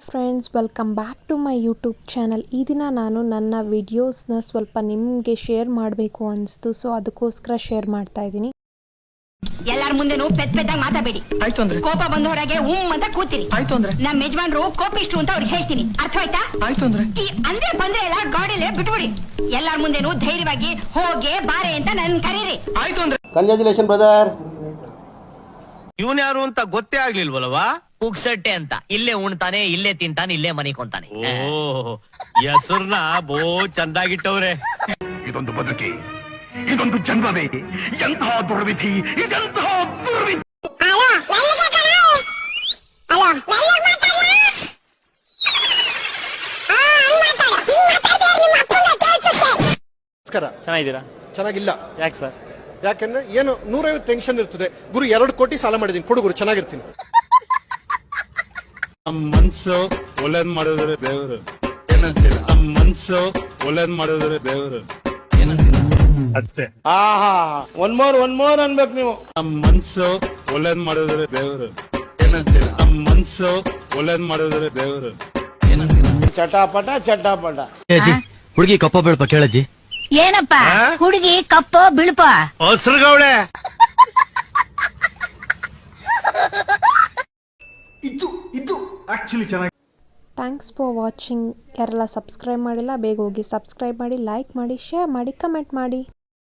Friends, welcome back to my YouTube channel. ಈ ದಿನ ನಾನು ನನ್ನ ವಿಡಿಯೋಸ್ನ ಸ್ವಲ್ಪ ನಿಮಗೆ ಶೇರ್ ಮಾಡಬೇಕು ಅನಿಸ್ತು. ಸೊ ಅದಕ್ಕೋಸ್ಕರ ಶೇರ್ ಮಾಡ್ತಾ ಇದ್ದೀನಿ. ಎಲ್ಲಾರ ಮುಂದೆನೂ ಪೆದ್ದಾಗಿ ಮಾತಾಡಬೇಡಿ. ಆಯ್ತು ಅಂದ್ರೆ ಕೋಪ ಬಂದವರಾಗೆ ಅಂತ ಕೂತಿರಿ. ಆಯ್ತು ಅಂದ್ರೆ ನಮ್ಮ ಯಜಮಾನ್ರು ಕೋಪಿಷ್ಟ್ರು ಅಂತ ಅವ್ರಿಗೆ ಹೇಳ್ತೀನಿ. ಅರ್ಥ ಆಯ್ತಾ? ಆಯ್ತು ಅಂದ್ರೆ ಅಂದ್ರೆ ಬಂದ್ರೆ ಎಲ್ಲ ಗಾಡಿಲೇ ಬಿಟ್ಬಿಡಿ. ಎಲ್ಲಾರ ಮುಂದೆನೂ ಧೈರ್ಯವಾಗಿ ಹೋಗೆ ಬಾರೆ ಅಂತ ನನ್ ಕರೀರಿ. ಆಯ್ತು ಅಂದ್ರೆ ಕಂಗ್ರಾಚುಲೇಷನ್ ಬ್ರದರ್. ಇವನ್ ಯಾರು ಅಂತ ಗೊತ್ತೇ ಆಗ್ಲಿಲ್ವಲ್ವಾ? ಪುಕ್ಸಟ್ಟೆ ಅಂತ. ಇಲ್ಲೇ ಉಣ್ತಾನೆ, ಇಲ್ಲೇ ತಿಂತಾನೆ, ಇಲ್ಲೇ ಮನಿಕೊಂತಾನೆ. ಓ, ಹೆಸರ್ನ ಬೋ ಚಂದಾಗಿಟ್ಟವ್ರೆ. ಇದೊಂದು ಬದುಕಿ, ಇದೊಂದು ಜನ್ಮವೇ, ಎಂತಹ ದುರ್ವಿಧಿ, ಇದೆಂತಹ ದುರ್ವಿಧಿ. ನಮಸ್ಕಾರ. ಚೆನ್ನಾಗಿದ್ದೀರಾ? ಚೆನ್ನಾಗಿಲ್ಲ. ಯಾಕೆ ಸರ್? ಯಾಕಂದ್ರೆ ಏನು 150 ಟೆನ್ಷನ್ ಇರ್ತದೆ. ಗುರು 2 ಕೋಟಿ ಸಾಲ ಮಾಡಿದೀನಿ, ಕೊಡು ಗುರು, ಚೆನ್ನಾಗಿರ್ತೀನಿ. ನಮ್ಮ ಮನ್ಸು ಒಳ್ಳೇದ್ ಮಾಡಿದ್ರೆ ದೇವರು ಏನಂತೀರ? ನಮ್ಮ ಮನ್ಸು ಒಳ್ಳೇದ್ ಮಾಡಿದ್ರೆ ದೇವರು ಅಷ್ಟೇ. ಆಹಾ, ಒನ್ ಮೋರ್ ಅನ್ಬೇಕು ನೀವು. ನಮ್ಮ ಮನ್ಸು ಒಳ್ಳೇದ್ ಮಾಡಿದ್ರೆ ದೇವರು ಏನಂತೀರ? ನಮ್ಮ ಮನ್ಸು ಒಳ್ಳೇದ್ ಮಾಡಿದ್ರೆ ದೇವರು ಚಟಾಪಟ. ಹುಡುಗಿ ಕಪ್ಪ ಬೆಳಪ ಕೇಳಜ್ಜಿ. ಏನಪ್ಪ ಹುಡುಗಿ ಕಪ್ಪೋ ಬಿಳುಪ? ಹಸ್ರುಗೌಳೆ. ಇದು ಆಕ್ಚುಲಿ ಚೆನ್ನಾಗಿ. Thanks for watching. ಯಾರೆಲ್ಲ ಸಬ್ಸ್ಕ್ರೈಬ್ ಮಾಡಿಲ್ಲ ಬೇಗ ಹೋಗಿ ಸಬ್ಸ್ಕ್ರೈಬ್ ಮಾಡಿ, ಲೈಕ್ ಮಾಡಿ, ಶೇರ್ ಮಾಡಿ, ಕಮೆಂಟ್ ಮಾಡಿ.